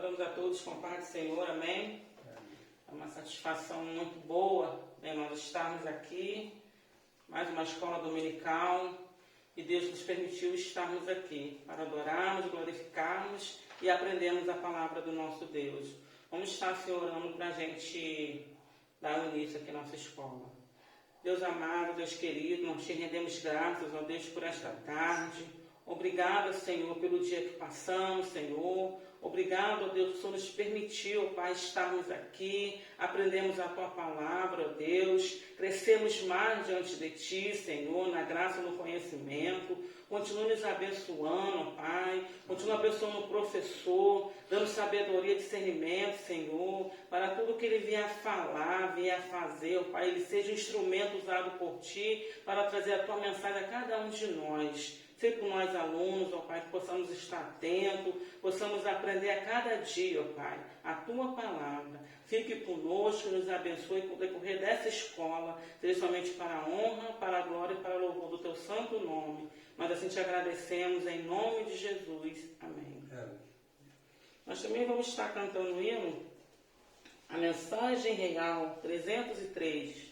encontramos a todos com a paz do Senhor, amém? É uma satisfação muito boa, né, nós estarmos aqui, mais uma escola dominical, e Deus nos permitiu estarmos aqui para adorarmos, glorificarmos e aprendermos a palavra do nosso Deus. Vamos estar se orando para a gente dar início aqui à nossa escola. Deus amado, Deus querido, nós te rendemos graças, ó Deus, por esta tarde. Obrigado, Senhor, pelo dia que passamos, Senhor. Obrigado, ó Deus, que o Senhor nos permitiu, Pai, estarmos aqui, aprendemos a Tua palavra, ó Deus, crescemos mais diante de Ti, Senhor, na graça e no conhecimento. Continua nos abençoando, Pai. Continua abençoando o professor, dando sabedoria e discernimento, Senhor, para tudo que ele vier a falar, vier a fazer, ó Pai, ele seja um instrumento usado por Ti para trazer a Tua mensagem a cada um de nós. Sei por nós alunos, ó Pai, que possamos estar atentos, possamos aprender a cada dia, ó Pai, a Tua palavra. Fique conosco, nos abençoe com o decorrer dessa escola, seja somente para a honra, para a glória e para o louvor do Teu santo nome. Nós assim te agradecemos em nome de Jesus. Amém. Nós também vamos estar cantando o hino, a mensagem real 303.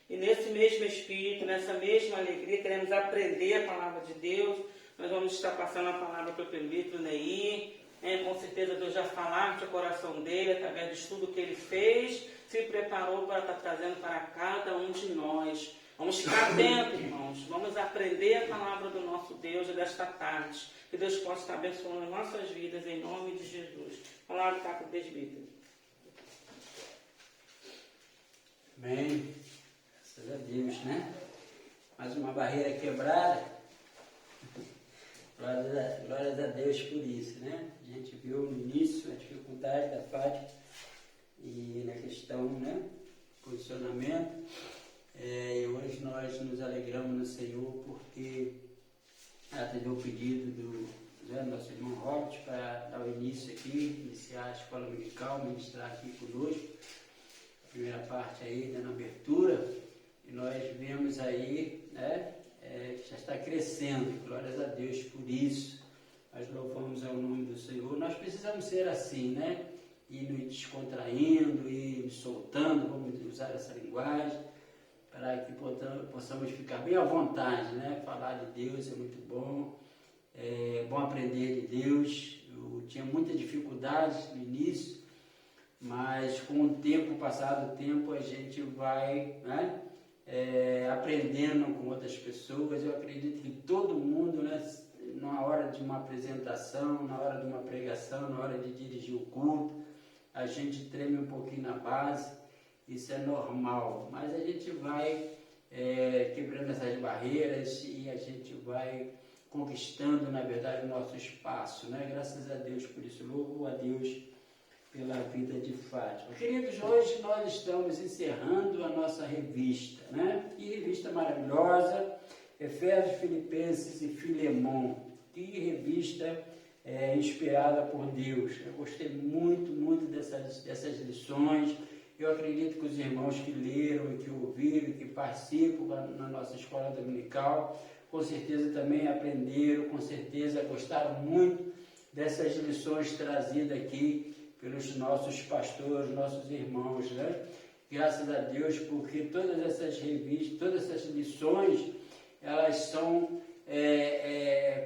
E nesse mesmo espírito, nessa mesma alegria, queremos aprender a palavra de Deus. Nós vamos estar passando a palavra para o presbítero Neir. Com certeza Deus já falou no coração dele, através do estudo que ele fez, se preparou para estar trazendo para cada um de nós. Vamos ficar atentos, irmãos. Vamos aprender a palavra do nosso Deus desta tarde. Que Deus possa estar abençoando nossas vidas em nome de Jesus. Palavra está com o presbítero. Amém. Graças a Deus, né? Mais uma barreira quebrada. Glórias a Deus por isso, né? A gente viu no início a dificuldade da Fátima e na questão, né? Posicionamento. E hoje nós nos alegramos no Senhor porque ela teve o pedido do nosso irmão Robert para dar o início aqui, iniciar a escola dominical, ministrar aqui conosco. A primeira parte aí, dando abertura, e nós vemos aí, né? Que já está crescendo, glórias a Deus por isso. Nós louvamos ao nome do Senhor. Nós precisamos ser assim, né? Ir nos descontraindo, ir nos soltando, vamos usar essa linguagem, para que possamos ficar bem à vontade, né? Falar de Deus é muito bom, é bom aprender de Deus. Eu tinha muita dificuldade no início, mas com o tempo, passado o tempo, a gente vai, né? Aprendendo com outras pessoas. Eu acredito que todo mundo, né? Na hora de uma apresentação, na hora de uma pregação, na hora de dirigir o culto, a gente treme um pouquinho na base. Isso é normal, mas a gente vai quebrando essas barreiras e a gente vai conquistando, na verdade, o nosso espaço, né? Graças a Deus por isso, louvo a Deus pela vida de Fátima. Queridos, hoje nós estamos encerrando a nossa revista, né? Que revista maravilhosa, Efésios, Filipenses e Filemon. Que revista inspirada por Deus. Eu gostei muito dessas lições. Eu acredito que os irmãos que leram, que ouviram, que participam na nossa escola dominical, com certeza também aprenderam, com certeza gostaram muito dessas lições trazidas aqui pelos nossos pastores, nossos irmãos, né? Graças a Deus, porque todas essas revistas, todas essas lições, elas são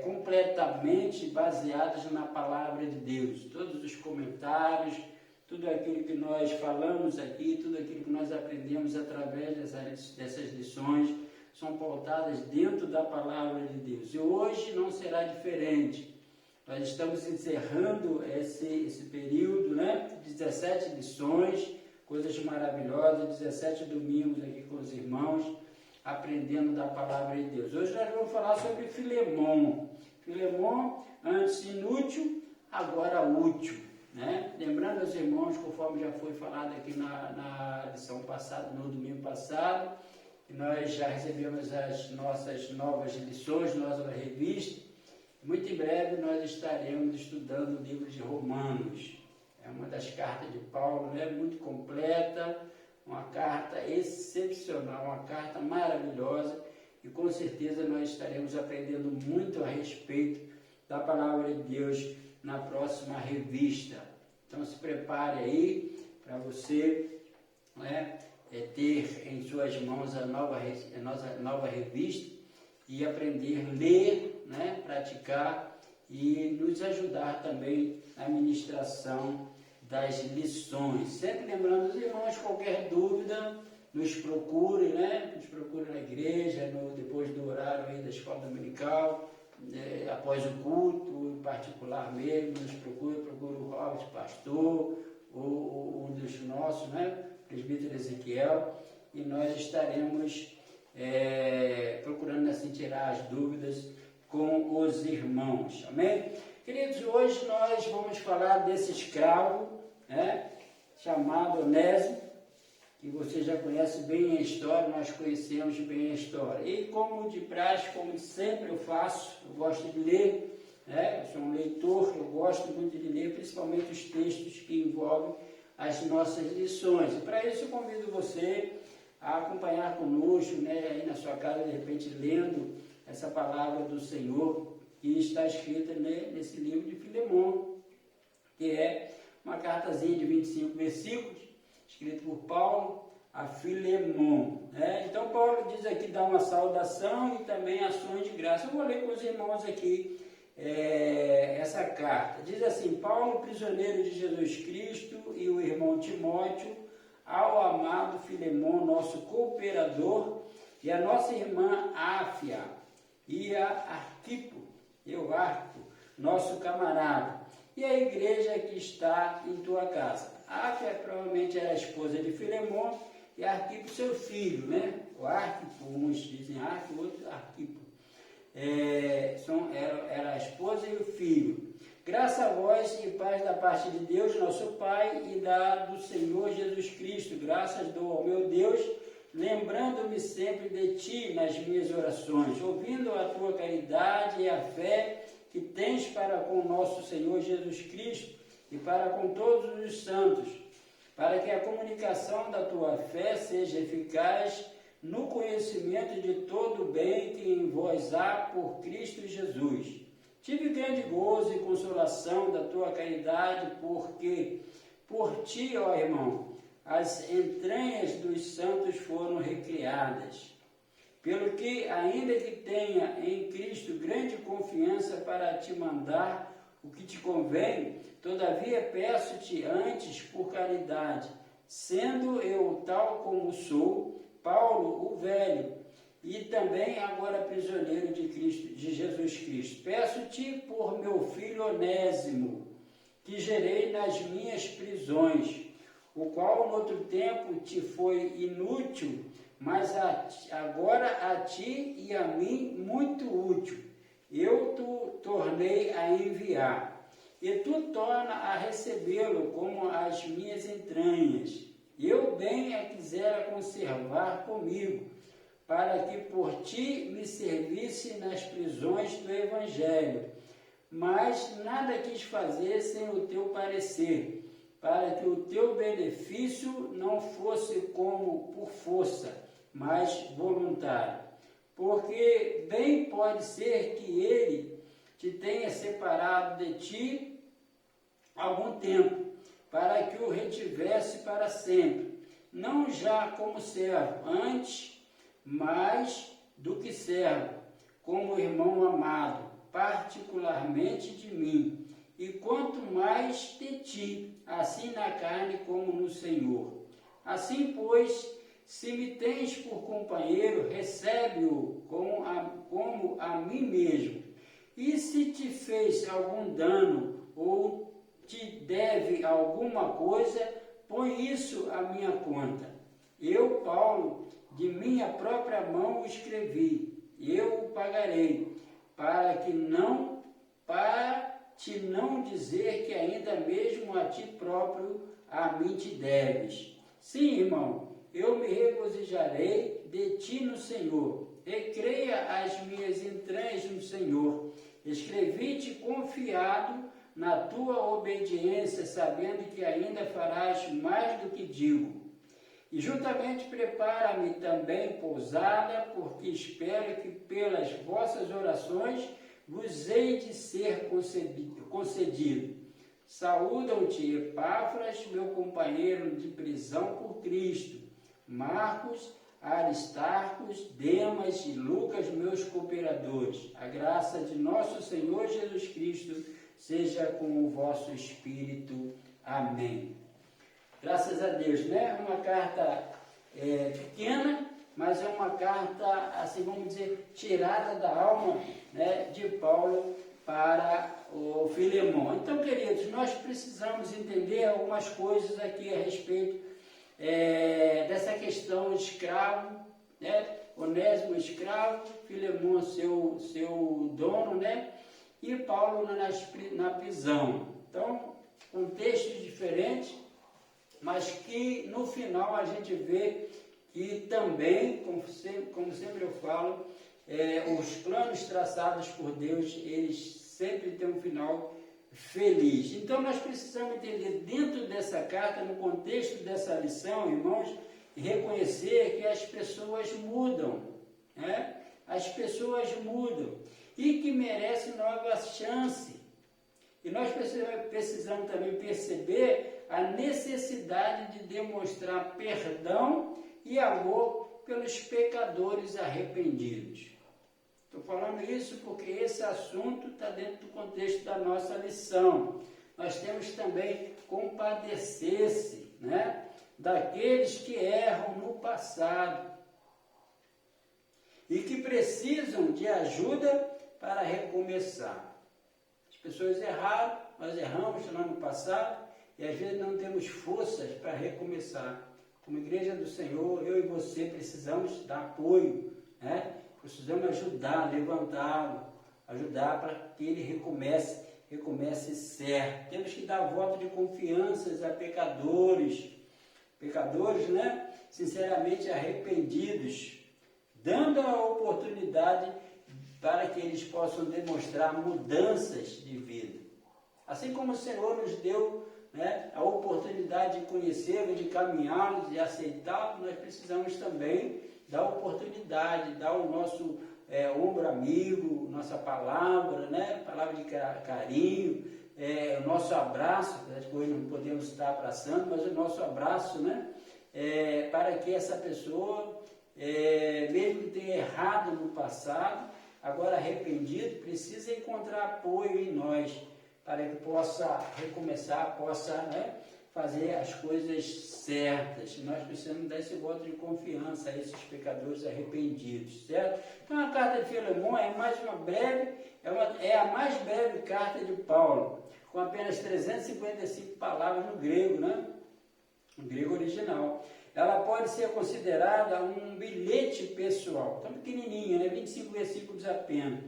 completamente baseadas na palavra de Deus. Todos os comentários, tudo aquilo que nós falamos aqui, tudo aquilo que nós aprendemos através dessas lições, são pautadas dentro da palavra de Deus. E hoje não será diferente. Nós estamos encerrando esse período, né? 17 lições, coisas maravilhosas, 17 domingos aqui com os irmãos, aprendendo da palavra de Deus. Hoje nós vamos falar sobre Filemon. Filemon, antes inútil, agora útil, né? Lembrando aos irmãos, conforme já foi falado aqui na lição passada, no domingo passado, que nós já recebemos as nossas novas lições, nossa revista. Muito em breve nós estaremos estudando o livro de Romanos. É uma das cartas de Paulo, né? Muito completa, uma carta excepcional, uma carta maravilhosa, e com certeza nós estaremos aprendendo muito a respeito da palavra de Deus na próxima revista. Então se prepare aí para você, né, ter em suas mãos a nova revista e aprender a ler, né, praticar e nos ajudar também na ministração das lições. Sempre lembrando os irmãos, qualquer dúvida, nos procure, né? Nos procure na igreja, depois do horário aí da escola dominical, após o culto, em particular mesmo, nos procure o Robert, pastor, ou um dos nossos, né? Presbítero Ezequiel, e nós estaremos procurando assim tirar as dúvidas com os irmãos, amém? Queridos, hoje nós vamos falar desse escravo, né, chamado Onésimo, que você já conhece bem a história, nós conhecemos bem a história. E como de praxe, como sempre eu faço, eu gosto de ler, né, eu sou um leitor, eu gosto muito de ler, principalmente os textos que envolvem as nossas lições. E para isso eu convido você a acompanhar conosco, né, aí na sua casa, de repente, lendo essa palavra do Senhor, que está escrita, né, nesse livro de Filemon, que é uma cartazinha de 25 versículos, escrita por Paulo a Filemon, né? Então Paulo diz aqui, dá uma saudação e também ações de graça. Eu vou ler com os irmãos aqui essa carta. Diz assim: Paulo, prisioneiro de Jesus Cristo, e o irmão Timóteo, ao amado Filemon, nosso cooperador e a nossa irmã Áfia, e a Arquipo, Arco, nosso camarada, e a igreja que está em tua casa. A Áfia provavelmente era a esposa de Filemon, e Arquipo seu filho, né? O Arquipo, uns dizem Arquipo, outros Arquipo. Era a esposa e o filho. Graças a vós e paz da parte de Deus, nosso Pai, e do Senhor Jesus Cristo. Graças dou ao meu Deus, lembrando-me sempre de ti nas minhas orações, ouvindo a tua caridade e a fé que tens para com nosso Senhor Jesus Cristo e para com todos os santos, para que a comunicação da tua fé seja eficaz no conhecimento de todo o bem que em vós há por Cristo Jesus. Tive grande gozo e consolação da tua caridade, porque por ti, ó irmão, as entranhas dos santos foram recriadas. Pelo que, ainda que tenha em Cristo grande confiança para te mandar o que te convém, todavia peço-te antes por caridade, sendo eu tal como sou, Paulo, o velho, e também agora prisioneiro de Cristo, de Jesus Cristo. Peço-te por meu filho Onésimo, que gerei nas minhas prisões, o qual no outro tempo te foi inútil, mas agora a ti e a mim muito útil. Eu te tornei a enviar, e tu torna a recebê-lo como as minhas entranhas. Eu bem a quisera conservar comigo, para que por ti me servisse nas prisões do Evangelho. Mas nada quis fazer sem o teu parecer, para que o teu benefício não fosse como por força, mas voluntário. Porque bem pode ser que ele te tenha separado de ti algum tempo, para que o retivesse para sempre, não já como servo, antes, mais do que servo, como irmão amado, particularmente de mim, e quanto mais de ti, assim na carne como no Senhor. Assim, pois, se me tens por companheiro, recebe-o como a mim mesmo. E se te fez algum dano ou te deve alguma coisa, põe isso à minha conta. Eu, Paulo, de minha própria mão o escrevi, eu o pagarei, para te não dizer que ainda mesmo a ti próprio a mim te deves. Sim, irmão, eu me regozijarei de ti no Senhor. Recreia as minhas entranhas no Senhor. Escrevi-te confiado na tua obediência, sabendo que ainda farás mais do que digo. E juntamente prepara-me também pousada, porque espero que pelas vossas orações vos hei de ser concedido. Saúdam-te, Epáfras, meu companheiro de prisão por Cristo, Marcos, Aristarcos, Demas e Lucas, meus cooperadores. A graça de nosso Senhor Jesus Cristo seja com o vosso espírito. Amém. Graças a Deus, né? Uma carta pequena, mas é uma carta, assim vamos dizer, tirada da alma, né, de Paulo para o Filemon. Então, queridos, nós precisamos entender algumas coisas aqui a respeito dessa questão de escravo, né? Onésimo escravo, Filemon seu dono, né? E Paulo na prisão. Então, contextos diferentes, mas que no final a gente vê que também, como sempre eu falo, os planos traçados por Deus, eles sempre têm um final feliz. Então nós precisamos entender dentro dessa carta, no contexto dessa lição, irmãos, reconhecer que as pessoas mudam, né? As pessoas mudam e que merecem nova chance. E nós precisamos também perceber a necessidade de demonstrar perdão e amor pelos pecadores arrependidos. Estou falando isso porque esse assunto está dentro do contexto da nossa lição. Nós temos também compadecer-se, né, daqueles que erram no passado. e que precisam de ajuda para recomeçar. As pessoas erraram, nós erramos no ano passado e às vezes não temos forças para recomeçar. Como igreja do Senhor, eu e você precisamos dar apoio, né? Precisamos ajudar, levantá-lo, ajudar para que ele recomece certo. Temos que dar voto de confiança a pecadores, né? Sinceramente arrependidos, dando a oportunidade para que eles possam demonstrar mudanças de vida. Assim como o Senhor nos deu, né, a oportunidade de conhecê-lo, de caminhá-lo, de aceitá-lo, nós precisamos também dar oportunidade, dar o nosso ombro amigo, nossa palavra, né, palavra de carinho, o nosso abraço, que hoje não podemos estar abraçando, mas o nosso abraço, né, para que essa pessoa, mesmo que tenha errado no passado, agora arrependido, precisa encontrar apoio em nós, para que possa recomeçar, possa, né, fazer as coisas certas. Nós precisamos dar esse voto de confiança a esses pecadores arrependidos, certo? Então a carta de Filemon é a mais breve carta de Paulo, com apenas 355 palavras no grego, né? No grego original. Ela pode ser considerada um bilhete pessoal, tão pequenininha, né? 25 versículos apenas.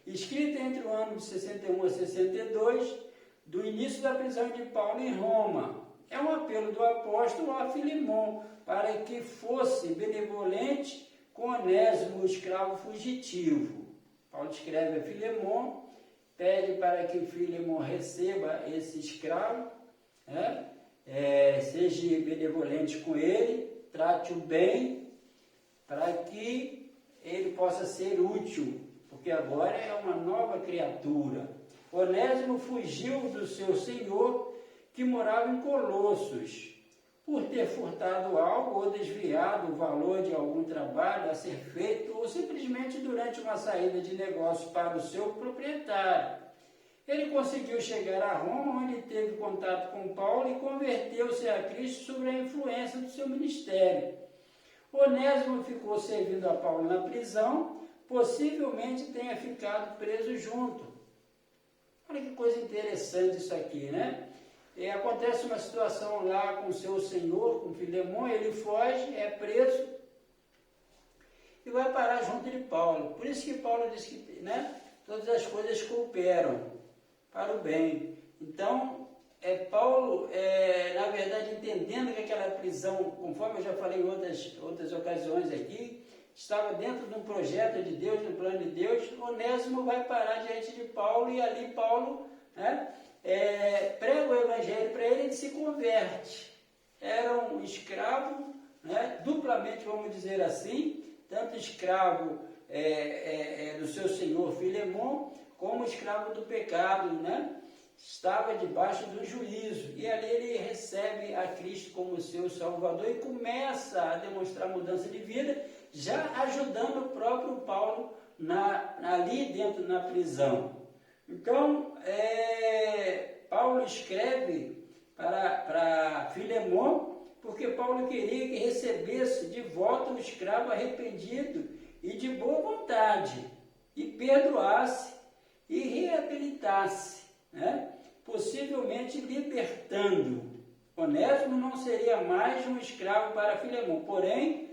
Escrita entre o ano de 61 a 62, do início da prisão de Paulo em Roma. É um apelo do apóstolo a Filemon para que fosse benevolente com Onésimo, o escravo fugitivo. Paulo escreve a Filemon, pede para que Filemon receba esse escravo, né? Seja benevolente com ele, trate-o bem, para que ele possa ser útil, porque agora é uma nova criatura. Onésimo fugiu do seu senhor, que morava em Colossos, por ter furtado algo ou desviado o valor de algum trabalho a ser feito, ou simplesmente durante uma saída de negócio para o seu proprietário. Ele conseguiu chegar a Roma, onde teve contato com Paulo e converteu-se a Cristo sob a influência do seu ministério. Onésimo ficou servindo a Paulo na prisão, possivelmente tenha ficado preso junto. Olha que coisa interessante isso aqui, né? Acontece uma situação lá com o seu senhor, com Filemon, ele foge, é preso e vai parar junto de Paulo. Por isso que Paulo diz que, né, todas as coisas cooperam para o bem. Então, Paulo, na verdade, entendendo que aquela prisão, conforme eu já falei em outras ocasiões aqui, estava dentro de um projeto de Deus, de um plano de Deus, Onésimo vai parar diante de Paulo e ali Paulo, né, prega o evangelho para ele, ele se converte. Era um escravo, né, duplamente, vamos dizer assim, tanto escravo do seu senhor Filemon, como escravo do pecado, né? Estava debaixo do juízo, e ali ele recebe a Cristo como seu Salvador e começa a demonstrar mudança de vida, já ajudando o próprio Paulo ali dentro na prisão. Então, Paulo escreve para Filemon, porque Paulo queria que recebesse de volta o escravo arrependido e de boa vontade, e perdoasse e reabilitasse, né? Possivelmente libertando. Onésimo não seria mais um escravo para Filemon, porém,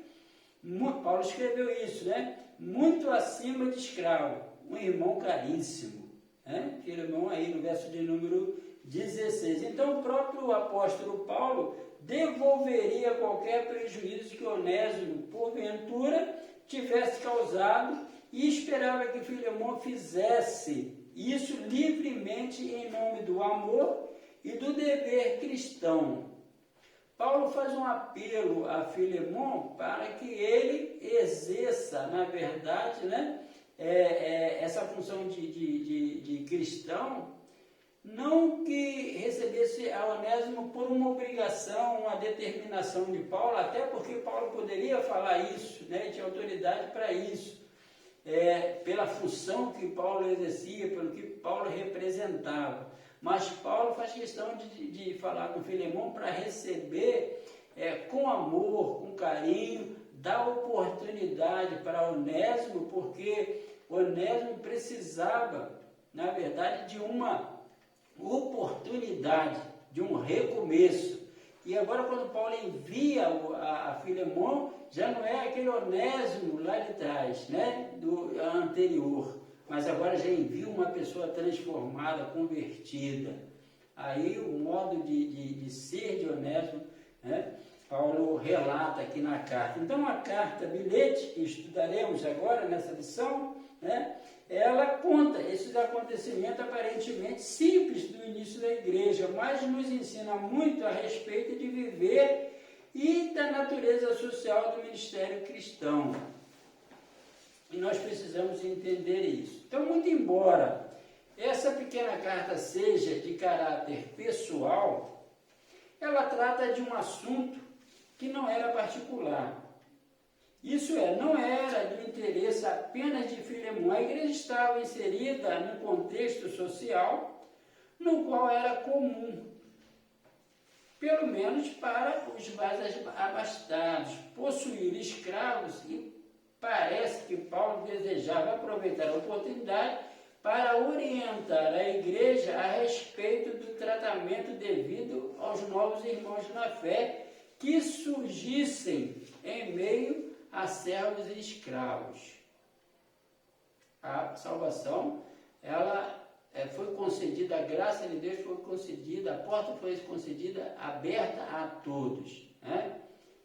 Paulo escreveu isso, né? Muito acima de escravo, um irmão caríssimo, né? Filemon aí no verso de número 16. Então o próprio apóstolo Paulo devolveria qualquer prejuízo que Onésimo, porventura, tivesse causado, e esperava que Filemon fizesse isso livremente em nome do amor e do dever cristão. Paulo faz um apelo a Filemon para que ele exerça, na verdade, né, essa função de cristão, não que recebesse a Onésimo por uma obrigação, uma determinação de Paulo, até porque Paulo poderia falar isso, né, tinha autoridade para isso, pela função que Paulo exercia, pelo que Paulo representava. Mas Paulo faz questão de falar com Filemon para receber com amor, com carinho, dar oportunidade para Onésimo, porque Onésimo precisava, na verdade, de uma oportunidade, de um recomeço. E agora, quando Paulo envia a Filemon, já não é aquele Onésimo lá de trás, né, do anterior, mas agora já envia uma pessoa transformada, convertida. Aí o modo de ser de Onésimo, né, Paulo relata aqui na carta. Então a carta bilhete, que estudaremos agora nessa lição, né, ela conta esses acontecimentos aparentemente simples do início da igreja, mas nos ensina muito a respeito de viver e da natureza social do ministério cristão. E nós precisamos entender isso. Então, muito embora essa pequena carta seja de caráter pessoal, ela trata de um assunto que não era particular. Isso é, não era do interesse apenas de Filemon. A igreja estava inserida num contexto social no qual era comum, pelo menos para os mais abastados, possuir escravos, e parece que Paulo desejava aproveitar a oportunidade para orientar a igreja a respeito do tratamento devido aos novos irmãos na fé que surgissem em meio a servos e escravos. A salvação, ela foi concedida, a graça de Deus foi concedida, a porta foi concedida, aberta a todos, né?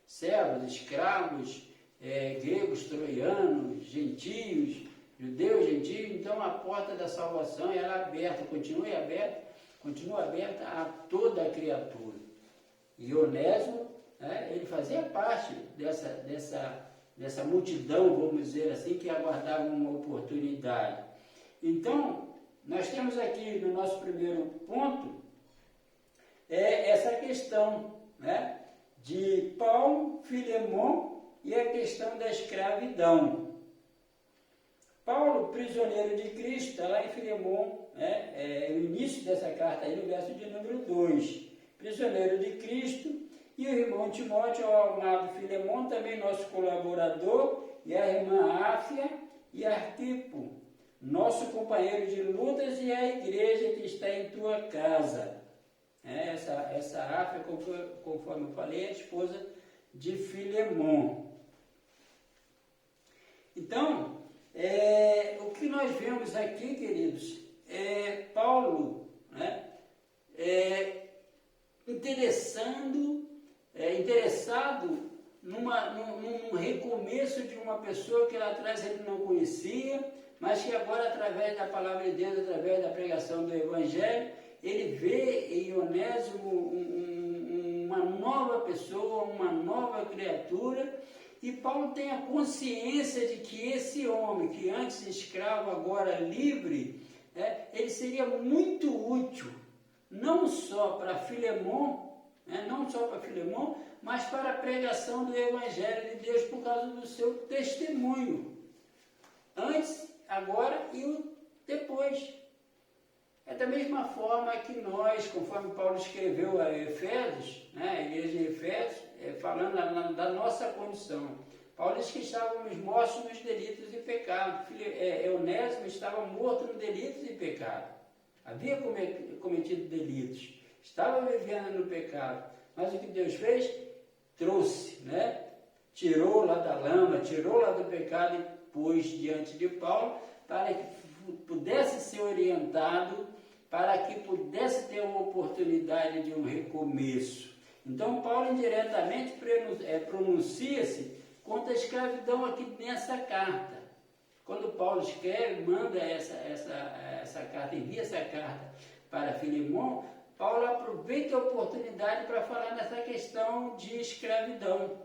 Servos, escravos, gregos, troianos, gentios, judeus, gentios. Então a porta da salvação ela é aberta, continua aberta a toda a criatura. E Onésimo, ele fazia parte dessa multidão, vamos dizer assim, que aguardava uma oportunidade. Então, nós temos aqui no nosso primeiro ponto essa questão, né, de Paulo, Filemon e a questão da escravidão. Paulo, prisioneiro de Cristo, está lá em Filemon, o início dessa carta aí no verso de número 2. Prisioneiro de Cristo, e o irmão Timóteo, o amado Filemon, também nosso colaborador, e a irmã Áfia e Arquipo, nosso companheiro de lutas, e a igreja que está em tua casa. Essa Áfia, conforme eu falei, é a esposa de Filemon. Então, o que nós vemos aqui, queridos, é Paulo, né, interessado num recomeço de uma pessoa que lá atrás ele não conhecia, mas que agora, através da palavra de Deus, através da pregação do Evangelho, ele vê em Onésimo uma nova pessoa, uma nova criatura. E Paulo tem a consciência de que esse homem, que antes escravo, agora livre, ele seria muito útil, não só para Filemon, mas para a pregação do Evangelho de Deus por causa do seu testemunho, antes, agora e o depois. É da mesma forma que nós, conforme Paulo escreveu a Efésios, a igreja de Efésios, falando da nossa condição. Paulo diz que estávamos mortos nos delitos e pecados. Onésimo estava morto nos delitos e pecados. Havia cometido delitos. Estava vivendo no pecado. Mas o que Deus fez? Trouxe, tirou lá da lama, tirou lá do pecado e pôs diante de Paulo para que pudesse ser orientado, para que pudesse ter uma oportunidade de um recomeço. Então, Paulo indiretamente pronuncia-se contra a escravidão aqui nessa carta. Quando Paulo escreve, manda essa carta, envia essa carta para Filemon, Paulo aproveita a oportunidade para falar nessa questão de escravidão.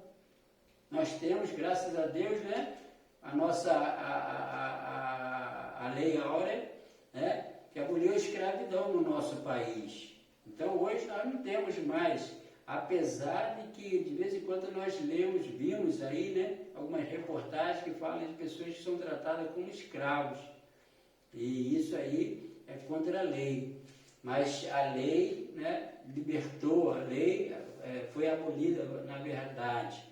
Nós temos, graças a Deus, a nossa a lei áurea, que aboliu a escravidão no nosso país. Então, hoje nós não temos mais, apesar de que de vez em quando nós vimos aí, algumas reportagens que falam de pessoas que são tratadas como escravos. E isso aí é contra a lei. Mas a lei, libertou, a lei foi abolida, na verdade.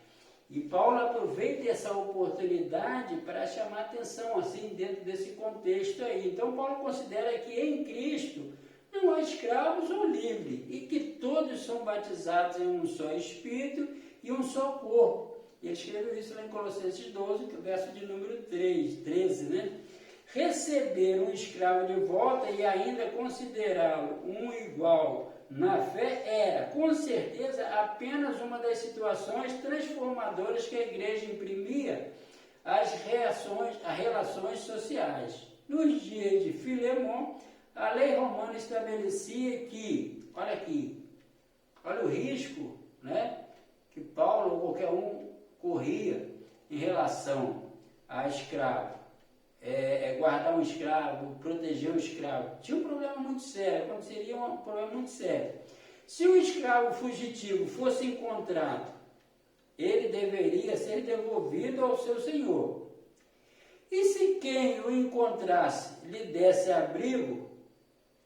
E Paulo aproveita essa oportunidade para chamar atenção, assim, dentro desse contexto aí. Então, Paulo considera que em Cristo não há escravos ou livres, e que todos são batizados em um só Espírito e um só corpo. Ele escreveu isso lá em Colossenses 12, que é o verso de número 13, né? Receber um escravo de volta e ainda considerá-lo um igual na fé era, com certeza, apenas uma das situações transformadoras que a igreja imprimia às relações sociais. Nos dias de Filemon, a lei romana estabelecia que, olha aqui, olha o risco, né, que Paulo ou qualquer um corria em relação a escravo. Guardar um escravo, proteger um escravo. Tinha um problema muito sério, aconteceria um problema muito sério. Se o escravo fugitivo fosse encontrado, ele deveria ser devolvido ao seu senhor. E se quem o encontrasse lhe desse abrigo,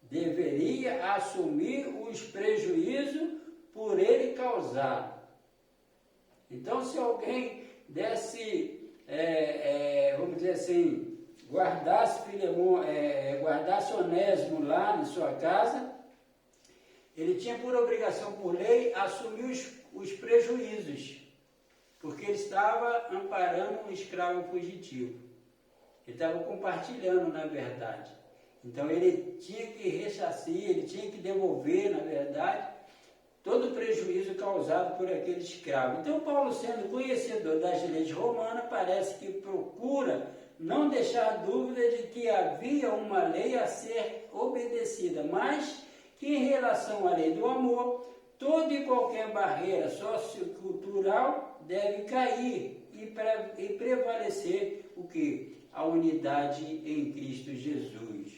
deveria assumir os prejuízos por ele causado. Então, se alguém desse, vamos dizer assim, guardasse Onésimo lá na sua casa, ele tinha por obrigação, por lei, assumir os prejuízos, porque ele estava amparando um escravo fugitivo. Ele estava compartilhando, na verdade. Então ele tinha que ressarcir, ele tinha que devolver, na verdade, todo o prejuízo causado por aquele escravo. Então Paulo, sendo conhecedor das leis romanas, parece que procura não deixar dúvida de que havia uma lei a ser obedecida, mas que em relação à lei do amor, toda e qualquer barreira sociocultural deve cair e prevalecer o que? A unidade em Cristo Jesus.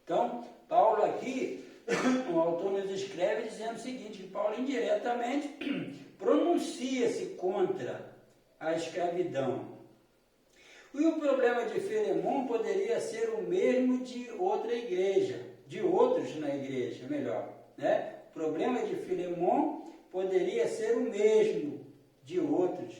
Então, Paulo aqui, o autor nos escreve dizendo o seguinte, que Paulo indiretamente pronuncia-se contra a escravidão. E o problema de Filemon poderia ser o mesmo de outra igreja, de outros na igreja, melhor, né? O problema de Filemon poderia ser o mesmo de outros,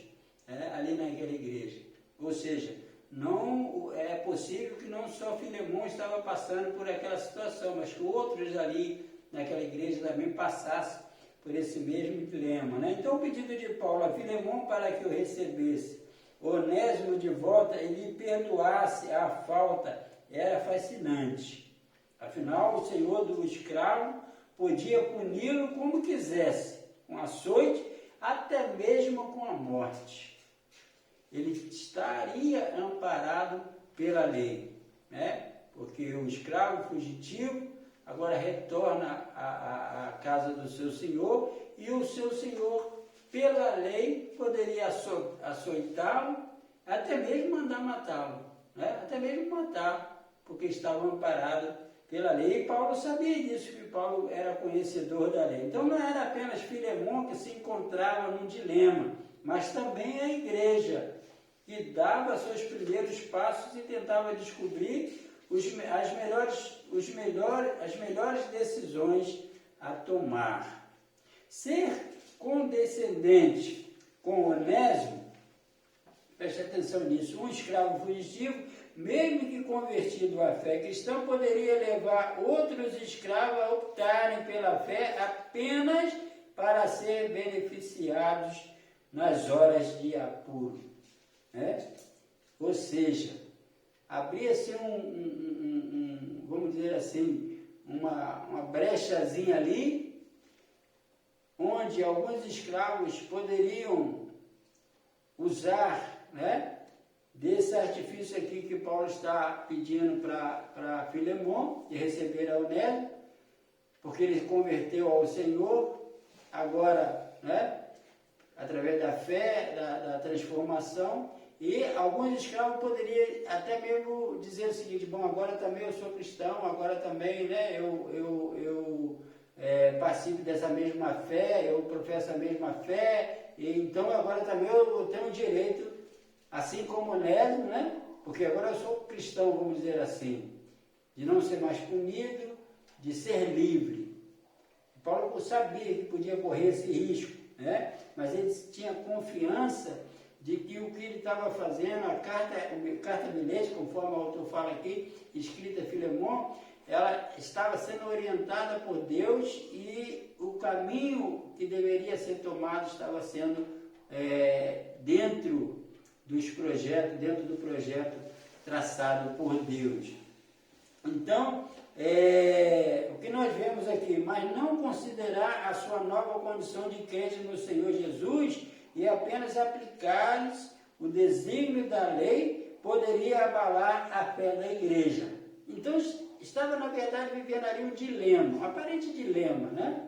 né, ali naquela igreja. Ou seja, não é possível que não só Filemon estava passando por aquela situação, mas que outros ali naquela igreja também passassem por esse mesmo dilema, né? Então o pedido de Paulo a Filemon para que o recebesse Onésimo de volta e lhe perdoasse a falta era fascinante. Afinal, o senhor do escravo podia puni-lo como quisesse, com açoite, até mesmo com a morte. Ele estaria amparado pela lei, né? Porque o escravo fugitivo agora retorna à casa do seu senhor, e o seu senhor, pela lei, poderia açoitá-lo, até mesmo mandar matá-lo, né? Até mesmo matar, porque estava amparado pela lei. E Paulo sabia disso, que Paulo era conhecedor da lei. Então não era apenas Filemon que se encontrava num dilema, mas também a igreja, que dava seus primeiros passos e tentava descobrir as melhores decisões a tomar. Ser condescendente com Onésimo, preste atenção nisso, um escravo fugitivo, mesmo que convertido à fé cristã, poderia levar outros escravos a optarem pela fé apenas para ser beneficiados nas horas de apuro, né? Ou seja, abria-se vamos dizer assim, uma brechazinha ali, onde alguns escravos poderiam usar, né, desse artifício aqui que Paulo está pedindo para Filemon, de receber a Onésimo, porque ele converteu ao Senhor, agora, né, através da fé, da transformação, e alguns escravos poderiam até mesmo dizer o seguinte: bom, agora também eu sou cristão, agora também, né, eu participo dessa mesma fé, eu professo a mesma fé, e então agora também eu tenho direito, assim como Onésimo, né, porque agora eu sou cristão, vamos dizer assim, de não ser mais punido, de ser livre. Paulo sabia que podia correr esse risco, né? mas ele tinha confiança de que o que ele estava fazendo, a carta bilhete, conforme o autor fala aqui, escrita a Filemon, ela estava sendo orientada por Deus e o caminho que deveria ser tomado estava sendo dentro do projeto traçado por Deus. Então, o que nós vemos aqui, mas não considerar a sua nova condição de crente no Senhor Jesus e apenas aplicar-lhes o desígnio da lei poderia abalar a fé da igreja. Então, estava, na verdade, vivendo ali um dilema, um aparente dilema, né?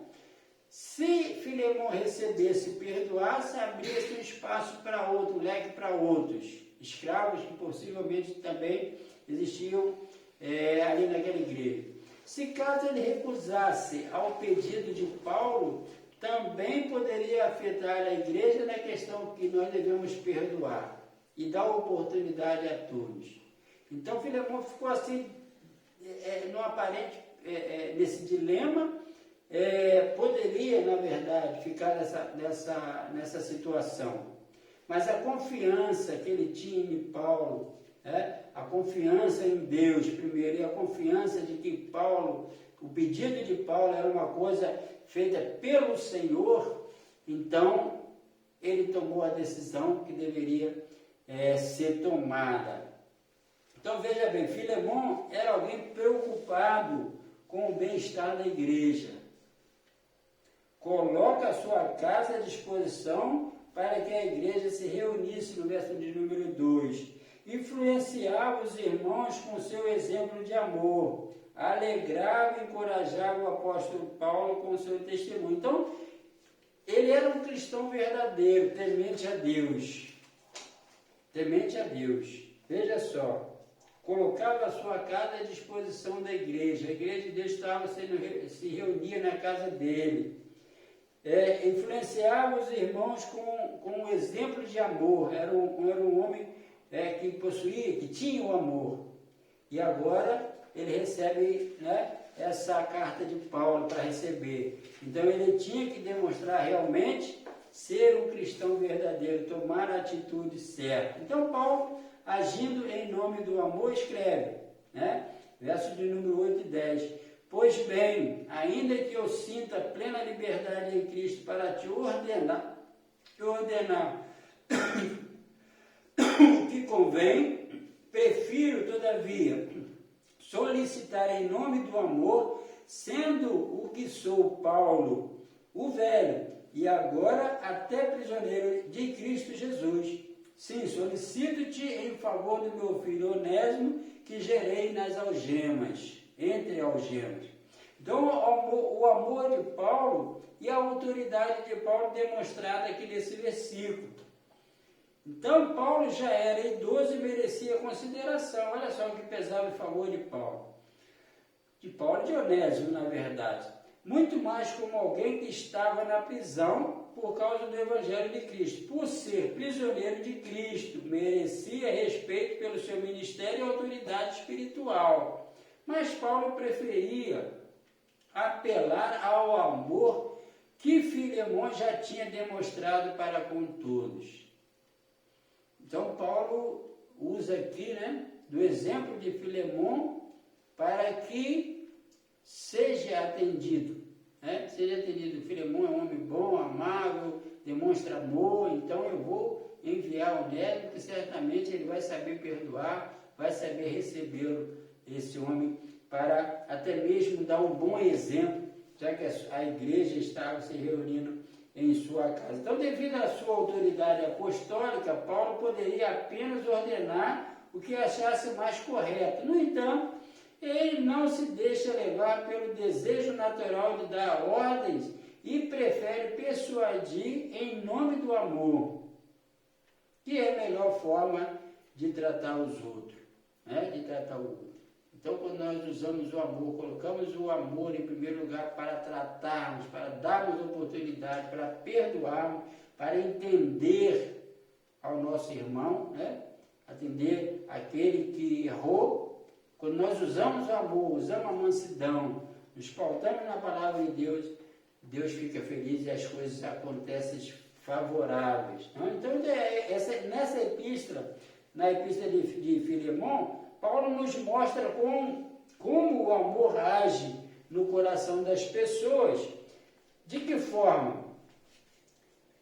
Se Filemon recebesse e perdoasse, abria-se um espaço para outro, um leque para outros escravos que possivelmente também existiam ali naquela igreja. Se caso ele recusasse ao pedido de Paulo, também poderia afetar a igreja na questão que nós devemos perdoar e dar oportunidade a todos. Então, Filemon ficou assim, no aparente, nesse dilema, poderia, na verdade, ficar nessa situação. Mas a confiança que ele tinha em Paulo, a confiança em Deus primeiro, e a confiança de que Paulo, o pedido de Paulo era uma coisa feita pelo Senhor, então ele tomou a decisão que deveria ser tomada. Então veja bem, Filemon era alguém preocupado com o bem-estar da igreja. Coloca a sua casa à disposição para que a igreja se reunisse, no verso de número 2. Influenciava os irmãos com seu exemplo de amor. Alegrava e encorajava o apóstolo Paulo com seu testemunho. Então, ele era um cristão verdadeiro, temente a Deus. Temente a Deus. Veja só. Colocava a sua casa à disposição da igreja. A igreja de Deus se reunia na casa dele. Influenciava os irmãos com um exemplo de amor. Era um homem que tinha o amor. E agora ele recebe, essa carta de Paulo para receber. Então ele tinha que demonstrar realmente ser um cristão verdadeiro, tomar a atitude certa. Então Paulo, agindo em nome do amor, escreve, verso de número 8 e 10. Pois bem, ainda que eu sinta plena liberdade em Cristo para te ordenar o que convém, prefiro, todavia, solicitar em nome do amor, sendo o que sou Paulo, o velho, e agora até prisioneiro de Cristo Jesus. Sim, solicito-te em favor do meu filho Onésimo, que gerei nas algemas, entre algemas. Então, o amor de Paulo e a autoridade de Paulo demonstrada aqui nesse versículo. Então, Paulo já era idoso e merecia consideração. Olha só o que pesava em favor de Paulo. De Paulo e de Onésimo, na verdade. Muito mais como alguém que estava na prisão por causa do Evangelho de Cristo. Por ser prisioneiro de Cristo, merecia respeito pelo seu ministério e autoridade espiritual. Mas Paulo preferia apelar ao amor que Filemon já tinha demonstrado para com todos. Então, Paulo usa aqui, do exemplo de Filemon para que seja atendido. Seja atendido. Filemon é um homem bom, amável, demonstra amor, então eu vou enviar o Onésimo, que certamente ele vai saber perdoar, vai saber recebê-lo, esse homem, para até mesmo dar um bom exemplo, já que a igreja estava se reunindo em sua casa. Então, devido à sua autoridade apostólica, Paulo poderia apenas ordenar o que achasse mais correto. No entanto, ele não se deixa levar pelo desejo natural de dar ordens e prefere persuadir em nome do amor, que é a melhor forma de tratar os outros, de tratar o outro. Então, quando nós usamos o amor, colocamos o amor em primeiro lugar para tratarmos, para darmos oportunidade, para perdoarmos, para entender ao nosso irmão, atender aquele que errou. Quando nós usamos o amor, usamos a mansidão, nos pautamos na palavra de Deus, Deus fica feliz e as coisas acontecem favoráveis. Então, nessa epístola, na epístola de Filemão, Paulo nos mostra como o amor age no coração das pessoas. De que forma?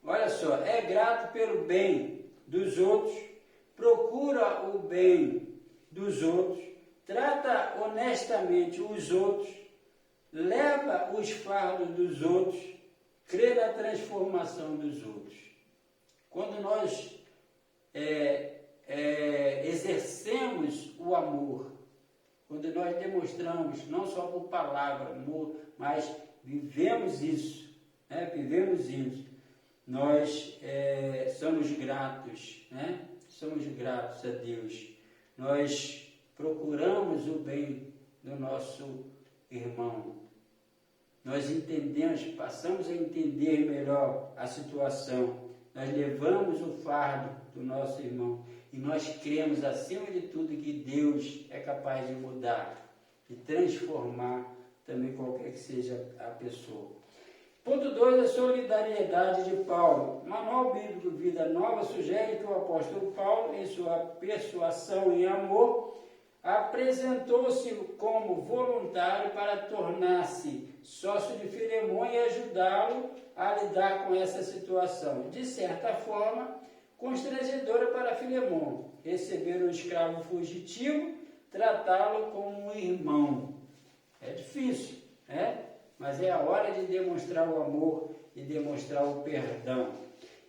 Olha só, é grato pelo bem dos outros, procura o bem dos outros, trata honestamente os outros, leva os fardos dos outros, crê na transformação dos outros. Quando nós exercemos o amor, quando nós demonstramos, não só por palavra, amor, mas vivemos isso, nós somos gratos, somos gratos a Deus. Nós procuramos o bem do nosso irmão. Nós entendemos, passamos a entender melhor a situação. Nós levamos o fardo do nosso irmão. E nós cremos, acima de tudo, que Deus é capaz de mudar, de transformar também qualquer que seja a pessoa. Ponto 2, a solidariedade de Paulo. O Manual Bíblico Vida Nova sugere que o apóstolo Paulo, em sua persuasão em amor, apresentou-se como voluntário para tornar-se sócio de Filemão e ajudá-lo a lidar com essa situação. De certa forma, constrangedora para Filemão, receber um escravo fugitivo, tratá-lo como um irmão. É difícil, mas é a hora de demonstrar o amor e demonstrar o perdão.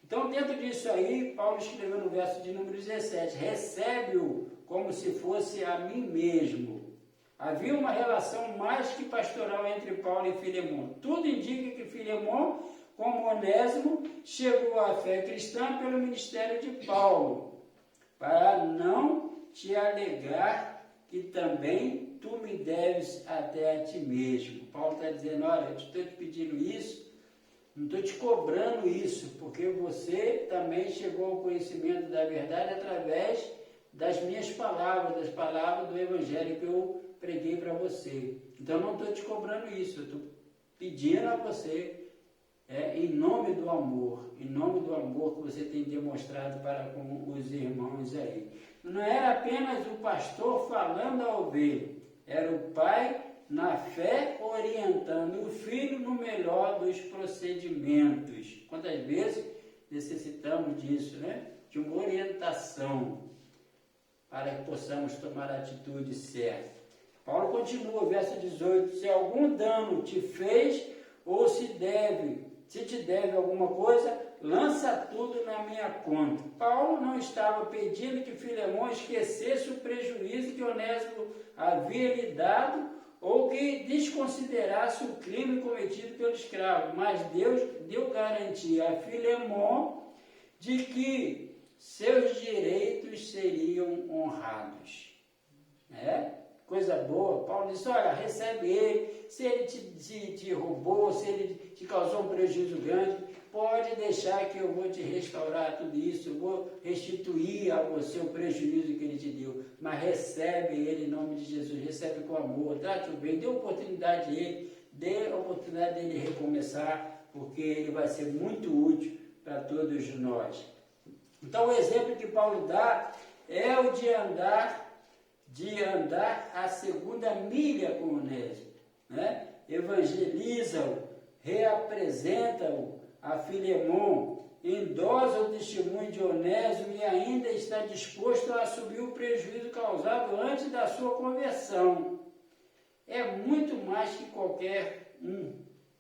Então, dentro disso aí, Paulo escreveu no verso de número 17, recebe-o como se fosse a mim mesmo. Havia uma relação mais que pastoral entre Paulo e Filemão. Tudo indica que Filemão, como Onésimo, chegou à fé cristã pelo ministério de Paulo, para não te alegar que também tu me deves até a ti mesmo. Paulo está dizendo, olha, eu estou te pedindo isso, não estou te cobrando isso, porque você também chegou ao conhecimento da verdade através das minhas palavras, das palavras do Evangelho que eu preguei para você. Então, não estou te cobrando isso, eu estou pedindo a você, em nome do amor que você tem demonstrado para com os irmãos aí. Não era apenas o pastor falando à ovelha, era o pai na fé orientando o filho no melhor dos procedimentos. Quantas vezes necessitamos disso, de uma orientação para que possamos tomar a atitude certa. Paulo continua, verso 18, se algum dano te fez ou se te deve alguma coisa, lança tudo na minha conta. Paulo não estava pedindo que Filemão esquecesse o prejuízo que Onésimo havia lhe dado ou que desconsiderasse o crime cometido pelo escravo, mas Deus deu garantia a Filemão de que seus direitos seriam honrados. Coisa boa. Paulo disse, olha, recebe ele, se ele te roubou, se ele te causou um prejuízo grande, pode deixar que eu vou te restaurar tudo isso, eu vou restituir a você o prejuízo que ele te deu, mas recebe ele em nome de Jesus, recebe com amor, trate-o bem, dê oportunidade a ele, dê a oportunidade dele recomeçar, porque ele vai ser muito útil para todos nós. Então o exemplo que Paulo dá é o de andar a segunda milha com Onésimo, evangeliza-o, reapresenta-o a Filemão, endossa o testemunho de Onésimo e ainda está disposto a assumir o prejuízo causado antes da sua conversão. É muito mais que qualquer um,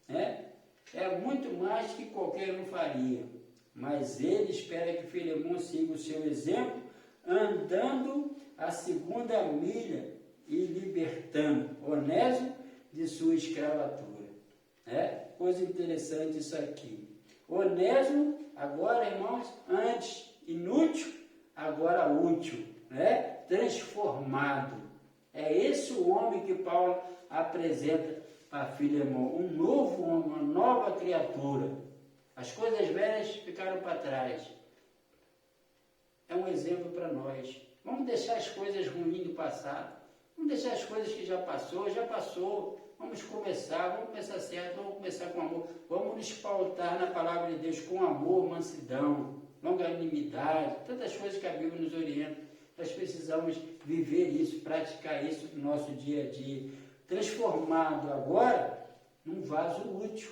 é muito mais que qualquer um faria, mas ele espera que Filemão siga o seu exemplo, andando a segunda milha e libertando Onésimo de sua escravatura. Coisa interessante isso aqui. Onésimo, agora, irmãos, antes inútil, agora útil, transformado. É esse o homem que Paulo apresenta para Filemão, um novo homem, uma nova criatura. As coisas velhas ficaram para trás. É um exemplo para nós. Vamos deixar as coisas ruins do passado. Vamos deixar as coisas que já passou. Vamos começar certo, vamos começar com amor. Vamos nos pautar na palavra de Deus com amor, mansidão, longanimidade, tantas coisas que a Bíblia nos orienta. Nós precisamos viver isso, praticar isso no nosso dia a dia, transformado agora num vaso útil,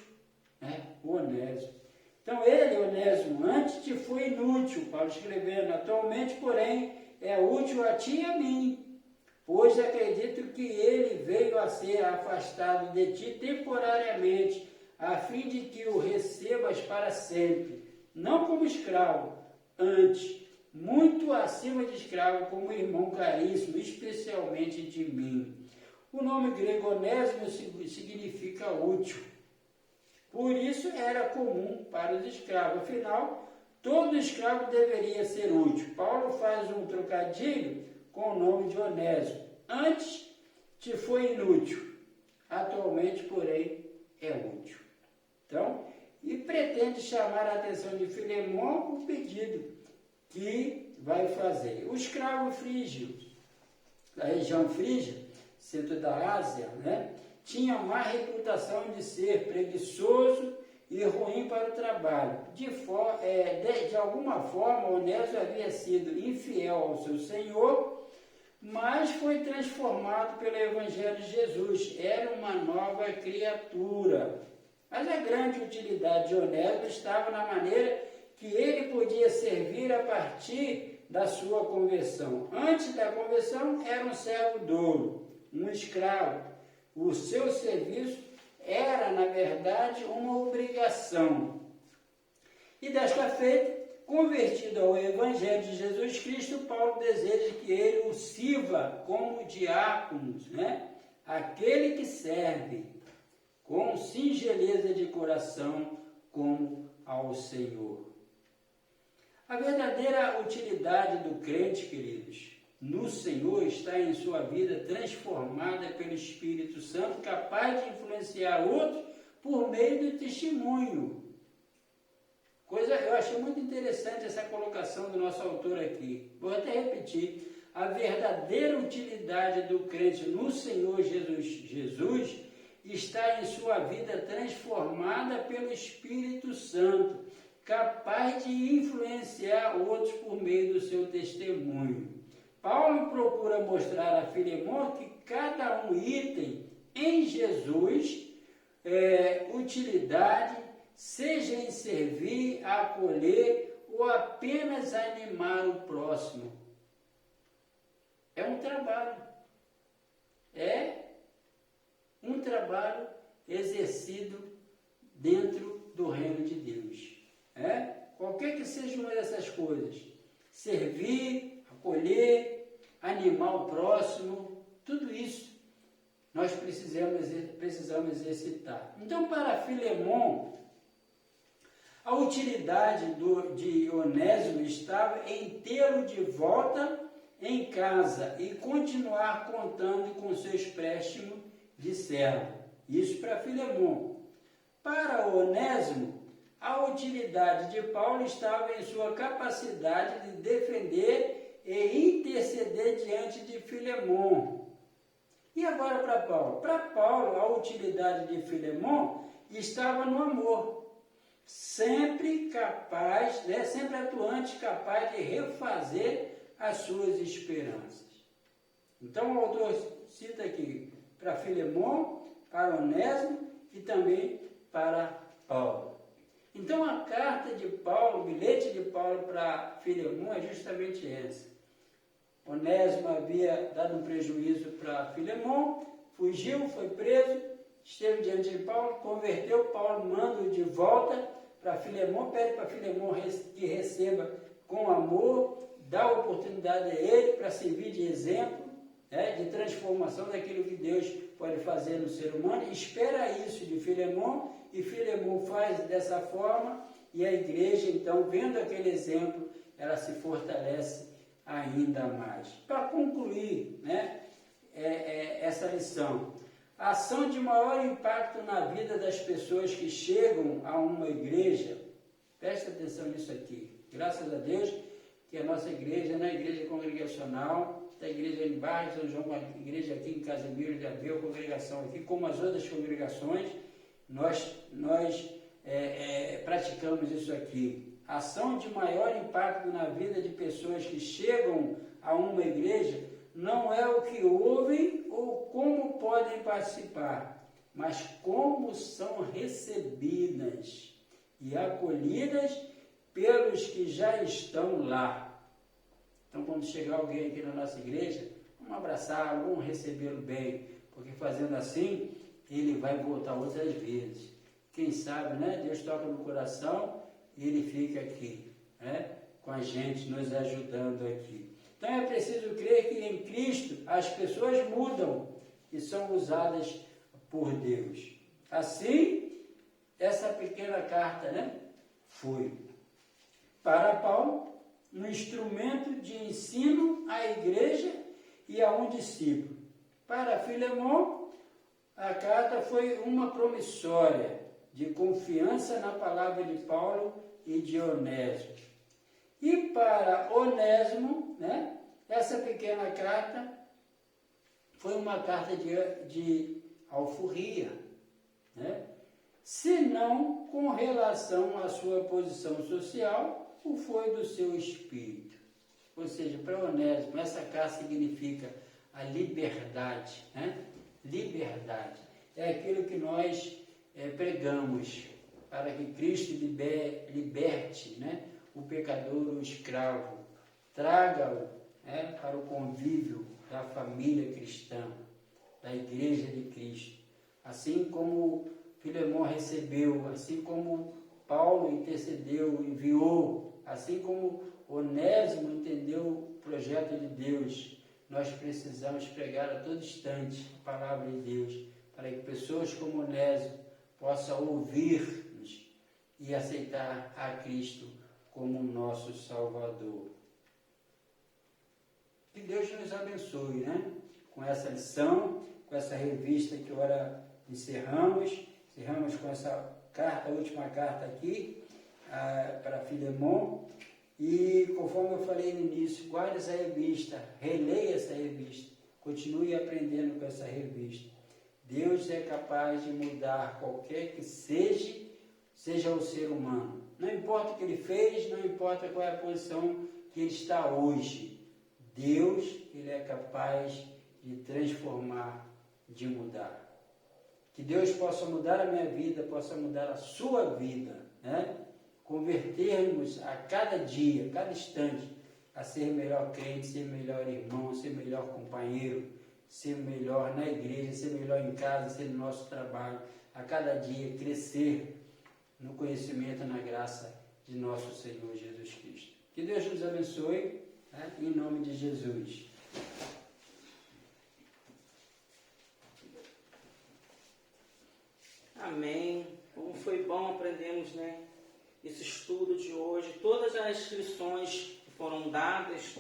né? O Onésimo. Então ele, Onésimo, antes te foi inútil, Paulo escrevendo, atualmente, porém, é útil a ti e a mim, pois acredito que ele veio a ser afastado de ti temporariamente, a fim de que o recebas para sempre, não como escravo, antes, muito acima de escravo, como irmão caríssimo, especialmente de mim. O nome grego Onésimo significa útil. Por isso era comum para os escravos. Afinal, todo escravo deveria ser útil. Paulo faz um trocadilho com o nome de Onésimo. Antes te foi inútil, atualmente, porém, é útil. Então, e pretende chamar a atenção de Filemão o pedido que vai fazer. O escravo frígio, da região frígia, centro da Ásia, né, tinha má reputação de ser preguiçoso e ruim para o trabalho. De alguma forma, Onésimo havia sido infiel ao seu Senhor, mas foi transformado pelo Evangelho de Jesus. Era uma nova criatura. Mas a grande utilidade de Onésimo estava na maneira que ele podia servir a partir da sua conversão. Antes da conversão, era um servo douro, um escravo. O seu serviço era, na verdade, uma obrigação. E desta feita, convertido ao Evangelho de Jesus Cristo, Paulo deseja que ele o sirva como diáconos, né? Aquele que serve com singeleza de coração como ao Senhor. A verdadeira utilidade do crente, queridos, no Senhor está em sua vida transformada pelo Espírito Santo, capaz de influenciar outros por meio do testemunho. Eu achei muito interessante essa colocação do nosso autor aqui. Vou até repetir. A verdadeira utilidade do crente no Senhor Jesus está em sua vida transformada pelo Espírito Santo, capaz de influenciar outros por meio do seu testemunho. Paulo procura mostrar a Filemão que cada um item em Jesus utilidade, seja em servir, acolher ou apenas animar o próximo. É um trabalho. É um trabalho exercido dentro do reino de Deus. Qualquer que seja uma dessas coisas, servir, acolher, animar o próximo, tudo isso nós precisamos exercitar. Então, para Filemão, a utilidade de Onésimo estava em tê-lo de volta em casa e continuar contando com seus préstimos de servo. Isso para Filemão. Para Onésimo, a utilidade de Paulo estava em sua capacidade de defender e interceder diante de Filemão. E agora para Paulo? Para Paulo, a utilidade de Filemão estava no amor, sempre capaz, sempre atuante, capaz de refazer as suas esperanças. Então o autor cita aqui para Filemão, para Onésimo e também para Paulo. Então a carta de Paulo, o bilhete de Paulo para Filemão é justamente essa. Onésimo havia dado um prejuízo para Filemão, fugiu, foi preso, esteve diante de Paulo, converteu, Paulo manda-o de volta para Filemão, pede para Filemão que receba com amor, dá oportunidade a ele para servir de exemplo, de transformação daquilo que Deus pode fazer no ser humano, espera isso de Filemão, e Filemão faz dessa forma, e a igreja, então, vendo aquele exemplo, ela se fortalece ainda mais. Para concluir, essa lição, a ação de maior impacto na vida das pessoas que chegam a uma igreja, presta atenção nisso aqui, graças a Deus, que a nossa igreja não é igreja congregacional, da igreja em Barra de São João, uma igreja aqui em Casimiro de Abreu, congregação aqui, como as outras congregações, nós praticamos isso aqui. A ação de maior impacto na vida de pessoas que chegam a uma igreja não é o que ouvem ou como podem participar, mas como são recebidas e acolhidas pelos que já estão lá. Então, quando chegar alguém aqui na nossa igreja, vamos abraçá-lo, vamos recebê-lo bem, porque fazendo assim, ele vai voltar outras vezes. Quem sabe, né? Deus toca no coração e ele fica aqui, né? Com a gente, nos ajudando aqui. Então é preciso crer que em Cristo as pessoas mudam e são usadas por Deus. Assim, essa pequena carta, né? Foi para Paulo um instrumento de ensino à igreja e a um discípulo. Para Filemão, a carta foi uma promissória de confiança na palavra de Paulo e de Onésimo. E para Onésimo, né, essa pequena carta foi uma carta de alforria, né? Se não com relação à sua posição social, o foi do seu espírito. Ou seja, para Onésimo, essa carta significa a liberdade, né? Liberdade. É aquilo que nós pregamos, para que Cristo liberte, né, o pecador, o escravo, traga-o, né, para o convívio da família cristã, da igreja de Cristo. Assim como Filemão recebeu, assim como Paulo intercedeu, enviou, assim como Onésimo entendeu o projeto de Deus, nós precisamos pregar a todo instante a palavra de Deus, para que pessoas como Onésimo possam ouvir-nos e aceitar a Cristo como nosso Salvador. Que Deus nos abençoe, né? Com essa lição, com essa revista que agora encerramos com essa carta, a última carta aqui, para Filemão. E conforme eu falei no início, guarde essa revista, releia essa revista, continue aprendendo com essa revista. Deus é capaz de mudar qualquer que seja o ser humano. Não importa o que ele fez, não importa qual é a posição que ele está hoje. Deus, ele é capaz de transformar, de mudar. Que Deus possa mudar a minha vida, possa mudar a sua vida, né? Convertermos a cada dia, cada instante, a ser melhor crente, ser melhor irmão, ser melhor companheiro, ser melhor na igreja, ser melhor em casa, ser no nosso trabalho, a cada dia crescer no conhecimento e na graça de nosso Senhor Jesus Cristo. Que Deus nos abençoe, né? Em nome de Jesus. Amém. Como foi bom aprendermos, né, esse estudo de hoje. Todas as lições que foram dadas,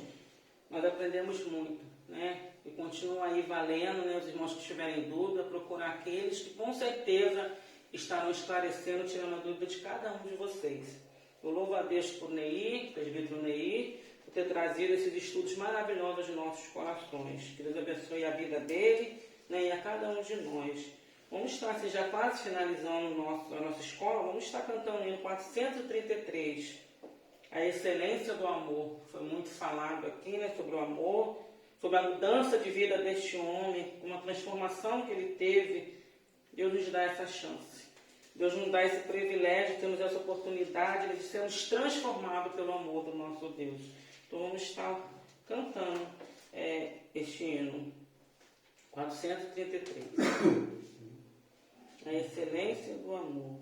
nós aprendemos muito, né? E continua aí valendo, né, os irmãos que tiverem dúvida, procurar aqueles que com certeza estarão esclarecendo, tirando a dúvida de cada um de vocês. Eu louvo a Deus por Neir, presbítero Neir, por ter trazido esses estudos maravilhosos de nossos corações. Que Deus abençoe a vida dele, né, e a cada um de nós. Vamos estar, assim, já quase finalizando a nossa escola, vamos estar cantando o hino 433, a excelência do amor. Foi muito falado aqui, né, sobre o amor, sobre a mudança de vida deste homem, uma transformação que ele teve. Deus nos dá essa chance. Deus nos dá esse privilégio, temos essa oportunidade de sermos transformados pelo amor do nosso Deus. Então vamos estar cantando este hino 433. A excelência do amor.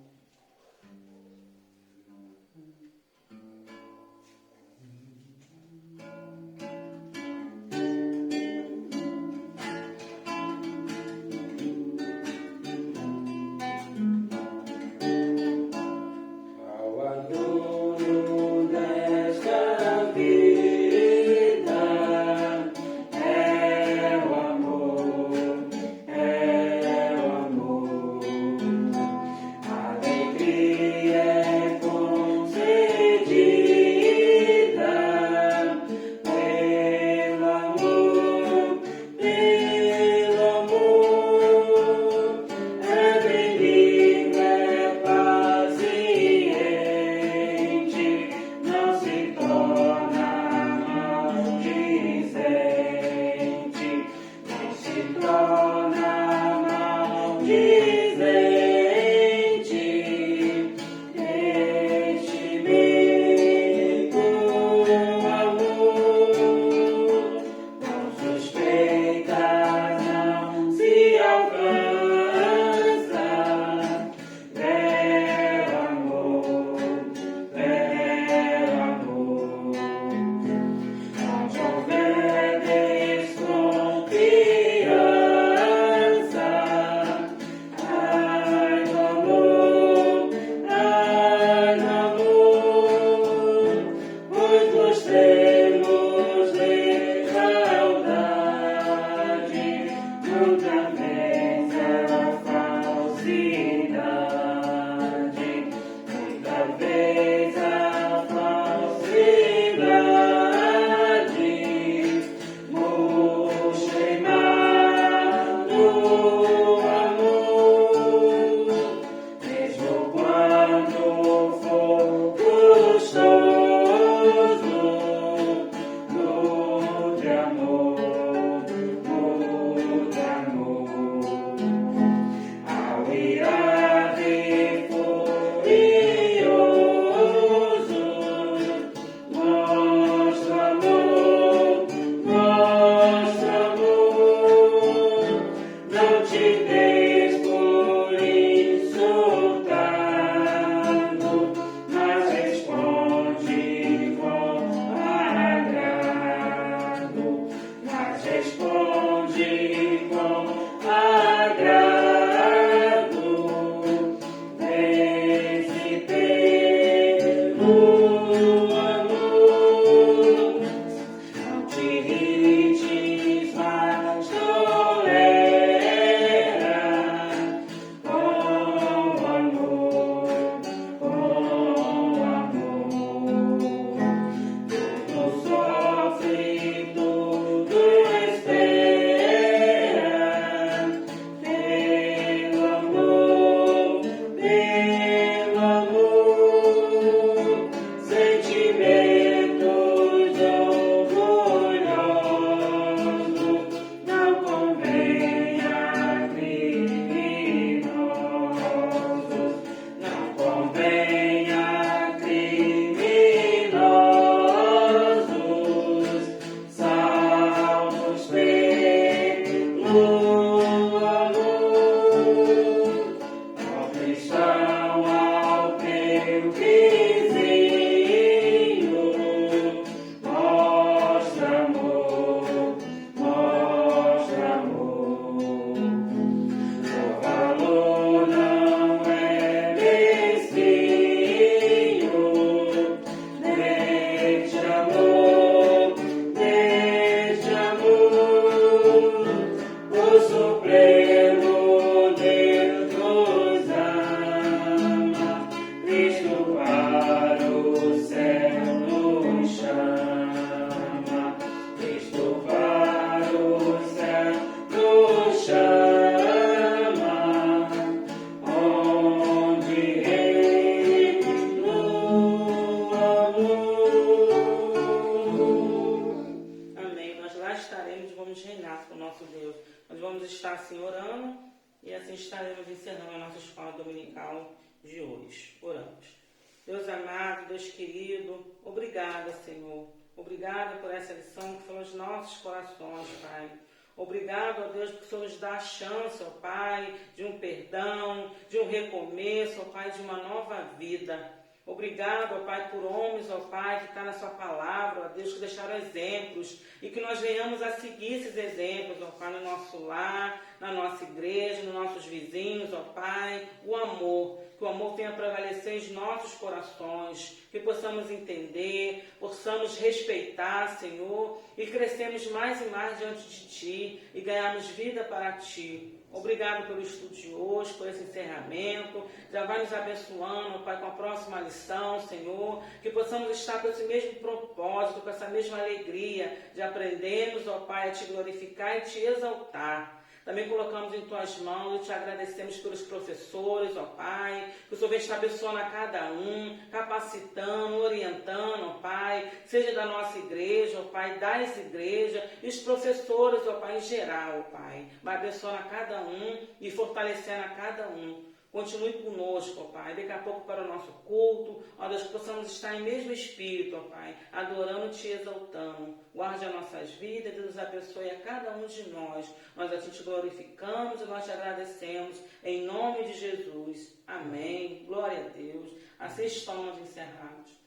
Alegria é com de hoje. Oramos. Deus amado, Deus querido, obrigada, Senhor. Obrigada por essa lição que falou aos nossos corações, Pai. Obrigado, ó Deus, porque o Senhor nos dá a chance, ó Pai, de um perdão, de um recomeço, ó Pai, de uma nova vida. Obrigado, ó Pai, por homens, ó Pai, que está na sua palavra, ó Deus, que deixaram exemplos e que nós venhamos a seguir esses exemplos, ó Pai, no nosso lar, na nossa igreja, nos nossos vizinhos, ó Pai, o amor. Que o amor venha prevalecer em nossos corações, que possamos entender, possamos respeitar, Senhor, e crescermos mais e mais diante de Ti e ganharmos vida para Ti. Obrigado pelo estudo de hoje, por esse encerramento. Já vai nos abençoando, Pai, com a próxima lição, Senhor. Que possamos estar com esse mesmo propósito, com essa mesma alegria de aprendermos, ó Pai, a Te glorificar e Te exaltar. Também colocamos em Tuas mãos e Te agradecemos pelos professores, ó Pai, que o Senhor venha estar abençoando a cada um, capacitando, orientando, ó Pai, seja da nossa igreja, ó Pai, das igrejas, e os professores, ó Pai, em geral, ó Pai. Vai abençoando a cada um e fortalecendo a cada um. Continue conosco, ó Pai, daqui a pouco para o nosso culto, ó Deus, que possamos estar em mesmo espírito, ó Pai, adorando e Te exaltando. Guarde as nossas vidas, Deus abençoe a cada um de nós. Nós a Te glorificamos e nós Te agradecemos, em nome de Jesus. Amém. Glória a Deus. Assim estamos encerrados.